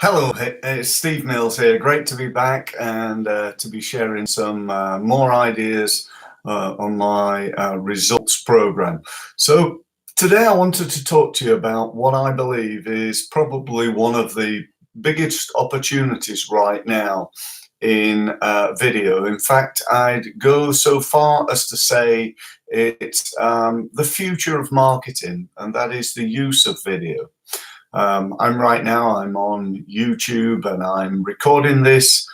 Hello, it's Steve Mills here. Great to be back and to be sharing some more ideas on my results program. So today I wanted to talk to you about what I believe is probably one of the biggest opportunities right now in video. In fact, I'd go so far as to say it's the future of marketing, and that is the use of video. I'm on YouTube and I'm recording this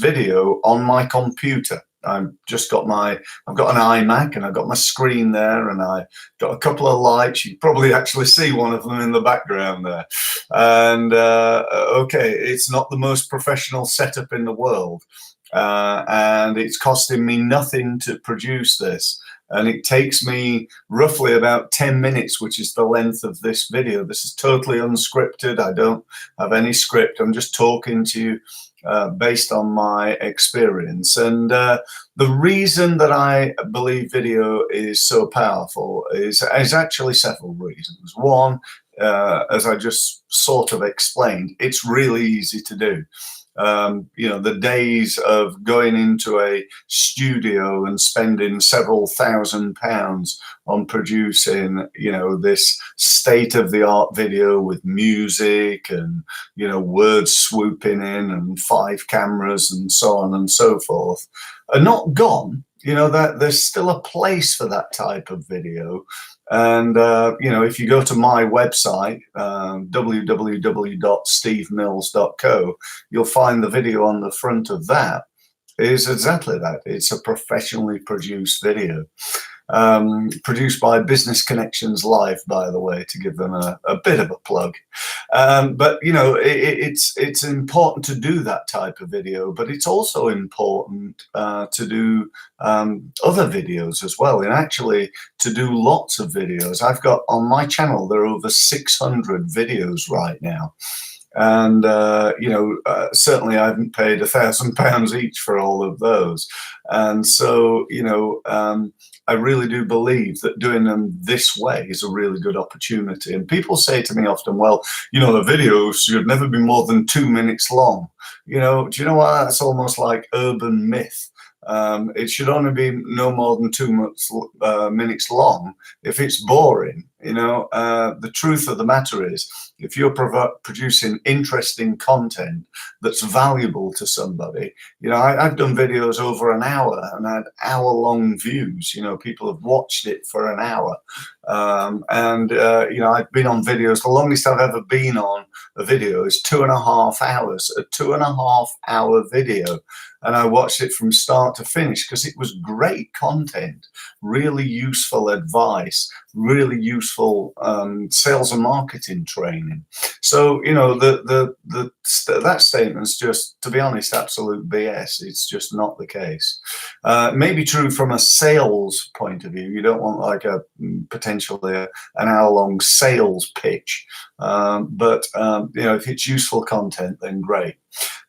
video on my computer. I've got an iMac and I've got my screen there and I got a couple of lights. You probably actually see one of them in the background there. And okay, it's not the most professional setup in the world. And it's costing me nothing to produce this. And it takes me roughly about 10 minutes, which is the length of this video. This is totally unscripted. I don't have any script. I'm just talking to you based on my experience. And the reason that I believe video is so powerful is actually several reasons. One, as I just sort of explained, it's really easy to do. The days of going into a studio and spending several £1,000s on producing, this state-of-the-art video with music and, words swooping in and 5 cameras and so on and so forth are not gone. That there's still a place for that type of video. And, if you go to my website, www.stevemills.co, you'll find the video on the front of that is exactly that. It's a professionally produced video. Produced by Business Connections Live, by the way, to give them a bit of a plug. But it's important to do that type of video, but it's also important to do other videos as well, and actually to do lots of videos. I've got on my channel, there are over 600 videos right now. And certainly I haven't paid £1,000 each for all of those. And so I really do believe that doing them this way is a really good opportunity. And people say to me often, well, the videos should never be more than 2 minutes long. Do you know what? That's almost like urban myth. It should only be no more than 2 minutes long if it's boring. The truth of the matter is, if you're producing interesting content that's valuable to somebody, I've done videos over an hour and had hour-long views. People have watched it for an hour. I've been on videos. The longest I've ever been on a video is 2.5 hours, a 2.5-hour video. And I watched it from start to finish because it was great content, really useful advice, really useful sales and marketing training. So, that statement's just, to be honest, absolute BS. It's just not the case. Maybe true from a sales point of view. You don't want like potentially an hour-long sales pitch. But if it's useful content, then great.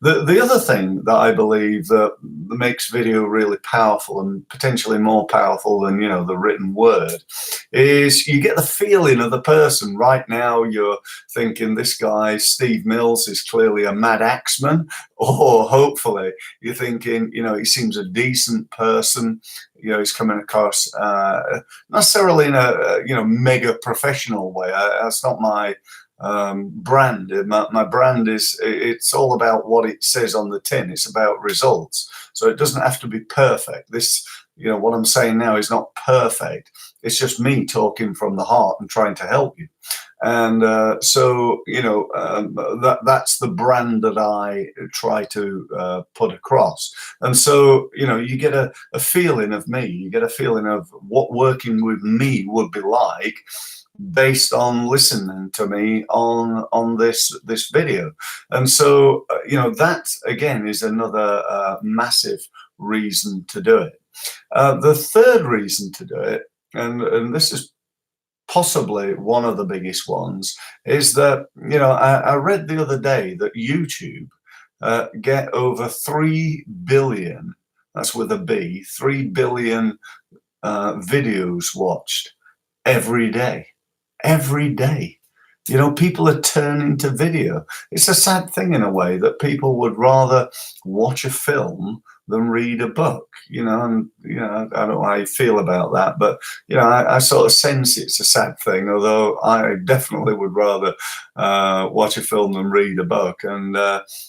The other thing that I believe that makes video really powerful and potentially more powerful than, the written word is you get the feeling of the person. Right now you're thinking this guy, Steve Mills, is clearly a mad axeman, or hopefully you're thinking, he seems a decent person. He's coming across not necessarily in a, mega professional way. That's not my brand. My brand it's all about what it says on the tin. It's about results. So it doesn't have to be perfect. This, what I'm saying now is not perfect. It's just me talking from the heart and trying to help you. And that's the brand that I try to put across. And so, you get a feeling of me. You get a feeling of what working with me would be like, based on listening to me on this video. And so that again is another massive reason to do it. The third reason to do it, and this is possibly one of the biggest ones, is that I read the other day that YouTube get over 3 billion, that's with a B, 3 billion videos watched every day. You know, people are turning to video. It's a sad thing in a way that people would rather watch a film than read a book, you know, and, you know, I don't know how you feel about that, but, you know, I sort of sense it's a sad thing, although I definitely would rather watch a film than read a book. And,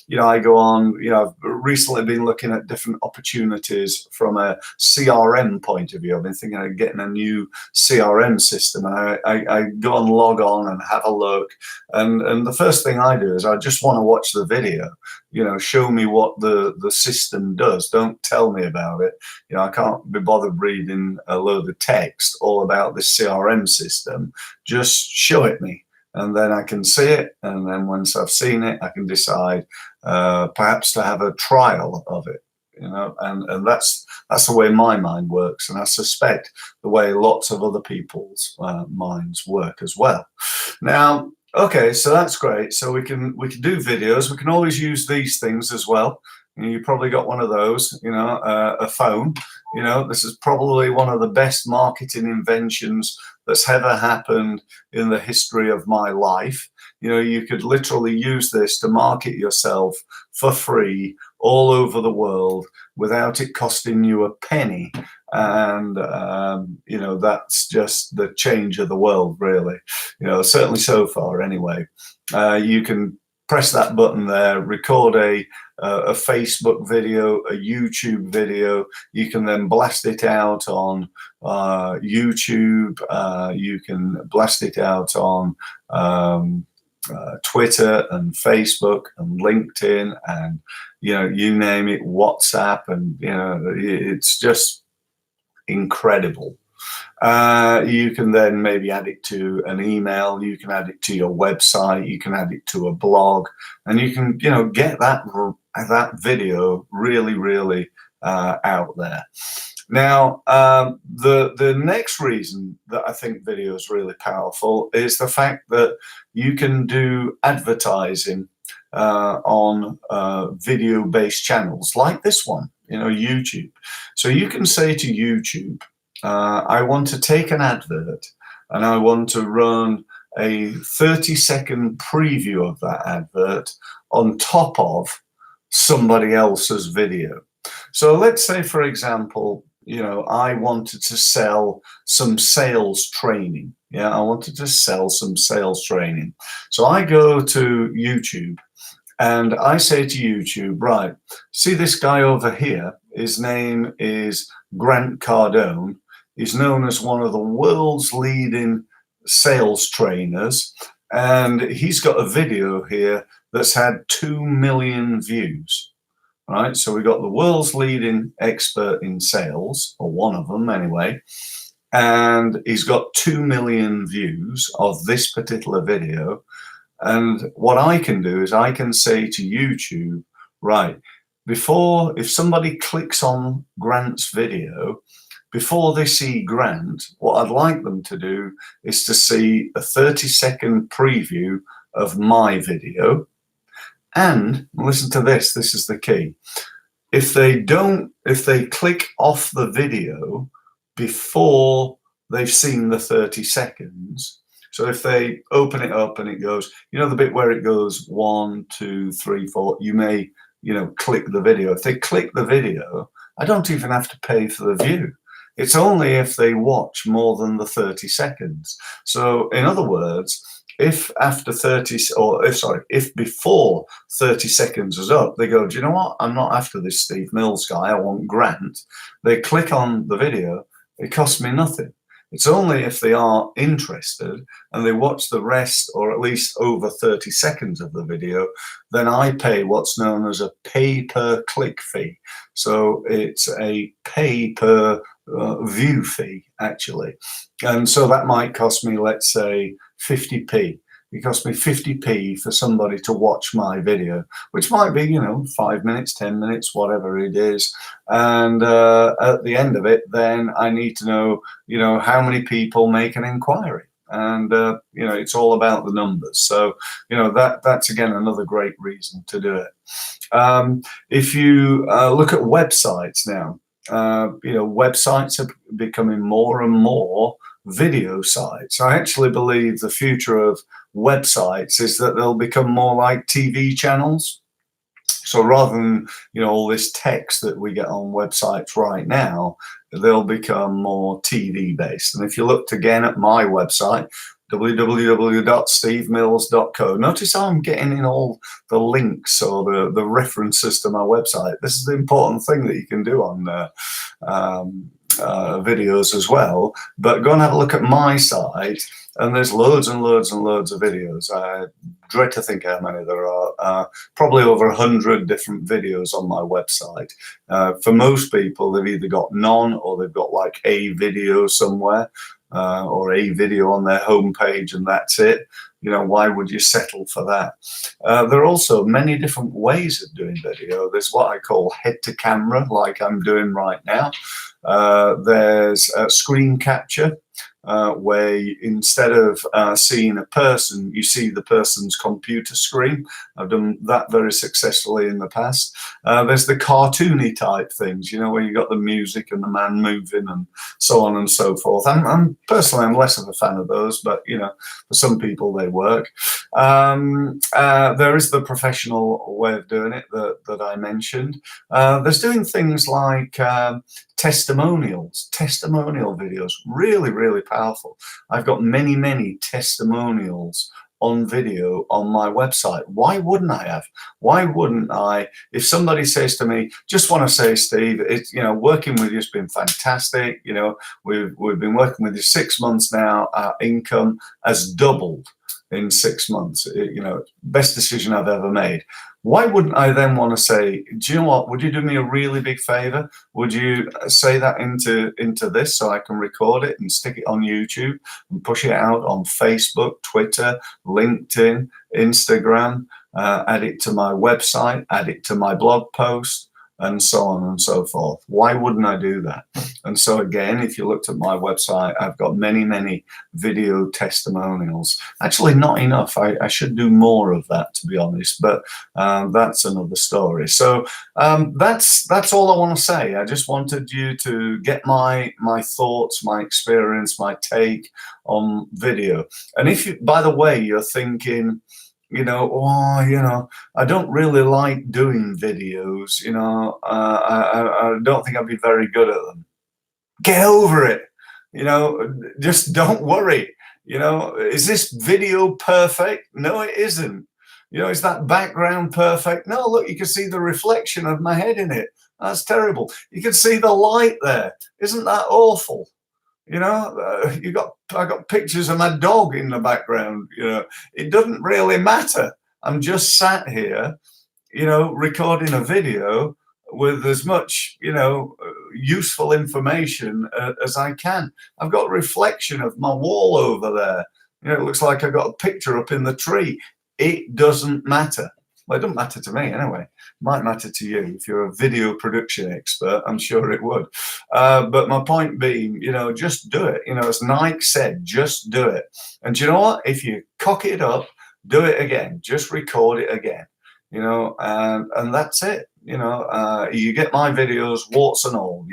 you know, I go on, you know, I've recently been looking at different opportunities from a CRM point of view. I've been thinking of getting a new CRM system, and I go and log on and have a look. And the first thing I do is I just want to watch the video. You know, show me what the system does. Don't tell me about it. You know, I can't be bothered reading a load of text all about this CRM system. Just show it me, and then I can see it. And then once I've seen it, I can decide perhaps to have a trial of it. You know, and that's the way my mind works, and I suspect the way lots of other people's minds work as well. Now, okay, so that's great. So we can do videos. We can always use these things as well. You probably got one of those, you know, a phone. You know, this is probably one of the best marketing inventions that's ever happened in the history of my life. You know, you could literally use this to market yourself for free all over the world without it costing you a penny. And, you know, that's just the change of the world, really. You know, certainly so far anyway. You can press that button there, record a Facebook video, a YouTube video. You can then blast it out on YouTube. You can blast it out on Twitter and Facebook and LinkedIn and, you know, you name it, WhatsApp, and, you know, it's just incredible. You can then maybe add it to an email, you can add it to your website, you can add it to a blog, and you can, you know, get that video really out there. Now, the next reason that I think video is really powerful is the fact that you can do advertising on video-based channels like this one, you know, YouTube. So you can say to YouTube, I want to take an advert and I want to run a 30-second preview of that advert on top of somebody else's video. So let's say, for example, you know, I wanted to sell some sales training. Yeah, I wanted to sell some sales training. So I go to YouTube and I say to YouTube, right, see this guy over here, his name is Grant Cardone. He's known as one of the world's leading sales trainers, and he's got a video here that's had 2 million views. Right, so we got the world's leading expert in sales, or one of them anyway, and he's got 2 million views of this particular video. And what I can do is I can say to YouTube, right, if somebody clicks on Grant's video, before they see Grant, what I'd like them to do is to see a 30-second preview of my video. And listen to this is the key. If they click off the video before they've seen the 30 seconds, so if they open it up and it goes, you know, the bit where it goes 1, 2, 3, 4, you may, you know, click the video. If they click the video, I don't even have to pay for the view. It's only if they watch more than the 30 seconds. So in other words, if before 30 seconds is up, they go, do you know what? I'm not after this Steve Mills guy. I want Grant. They click on the video. It costs me nothing. It's only if they are interested and they watch the rest, or at least over 30 seconds of the video, then I pay what's known as a pay-per-click fee. So it's a pay-per view fee, actually. And so that might cost me, let's say, 50p. It cost me 50p for somebody to watch my video, which might be, you know, 5 minutes, 10 minutes, whatever it is. And at the end of it, then I need to know, you know, how many people make an inquiry. And, you know, it's all about the numbers. So, you know, that's, again, another great reason to do it. If you look at websites now, you know, websites are becoming more and more video sites. I actually believe the future of websites is that they'll become more like TV channels. So rather than, all this text that we get on websites right now, they'll become more TV based. And if you looked again at my website, www.stevemills.co, notice how I'm getting in all the links or the references to my website. This is the important thing that you can do on videos as well. But go and have a look at my site, and there's loads and loads and loads of videos. I dread to think how many there are. Probably over 100 different videos on my website. For most people, they've either got none or they've got like a video somewhere, or a video on their homepage, and that's it. Why would you settle for that? There are also many different ways of doing video. There's what I call head to camera, like I'm doing right now. There's screen capture, where instead of seeing a person, you see the person's computer screen. I've done that very successfully in the past. There's the cartoony type things, where you got the music and the man moving and so on and so forth. I'm personally, I'm less of a fan of those, but for some people they work. There is the professional way of doing it that I mentioned. There's doing things like testimonial videos, really, really powerful. I've got many testimonials on video on my website. Why wouldn't I have? Why wouldn't I? If somebody says to me, just want to say, Steve, it's, working with you has been fantastic. We've been working with you 6 months now. Our income has doubled in 6 months. Best decision I've ever made. Why wouldn't I then want to say, do you know what, would you do me a really big favor? Would you say that into this so I can record it and stick it on YouTube and push it out on Facebook, Twitter, LinkedIn, Instagram, add it to my website, add it to my blog post, and so on and so forth? Why wouldn't I do that? And so again, if you looked at my website, I've got many video testimonials. Actually, not enough. I should do more of that, to be honest, but that's another story. So that's all I want to say. I just wanted you to get my thoughts, my experience, my take on video. And if you, by the way, you're thinking, I don't really like doing videos, I don't think I'd be very good at them. Get over it. Just don't worry. Is this video perfect? No, it isn't. Is that background perfect? No, look, you can see the reflection of my head in it. That's terrible. You can see the light there. Isn't that awful? I got pictures of my dog in the background. It doesn't really matter. I'm just sat here, recording a video with as much, useful information as I can. I've got a reflection of my wall over there. It looks like I got a picture up in the tree. It doesn't matter. Well, it doesn't matter to me anyway. It might matter to you. If you're a video production expert, I'm sure it would. But my point being, just do it. As Nike said, just do it. And you know what? If you cock it up, do it again. Just record it again. And that's it. You get my videos, warts and all.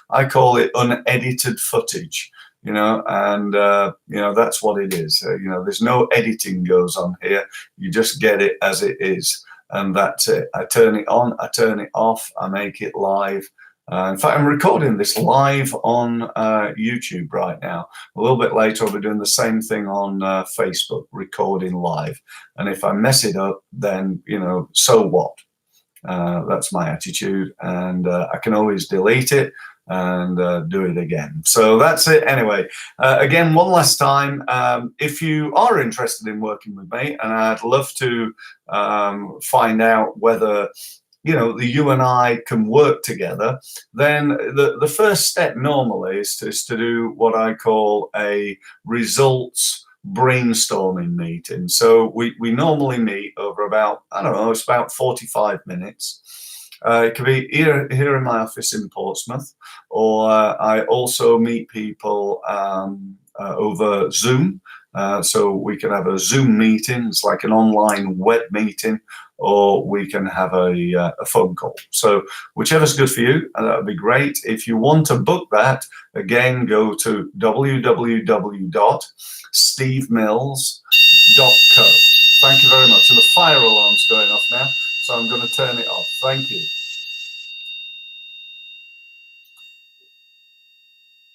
I call it unedited footage. And that's what it is. There's no editing goes on here. You just get it as it is, and that's it. I turn it on, I turn it off, I make it live. In fact, I'm recording this live on YouTube right now. A little bit later, I'll be doing the same thing on Facebook, recording live. And if I mess it up, then, so what? That's my attitude, and I can always delete it and do it again. So that's it anyway. Again, one last time, if you are interested in working with me, and I'd love to find out whether you and I can work together, then the first step normally is to do what I call a results brainstorming meeting. So we normally meet over about, it's about 45 minutes. It could be here in my office in Portsmouth, or I also meet people over Zoom. So we can have a Zoom meeting. It's like an online web meeting, or we can have a phone call. So whichever's good for you, that would be great. If you want to book that, again, go to www.stevemills.co. Thank you very much. And the fire alarm's going off now, so I'm going to turn it off. Thank you.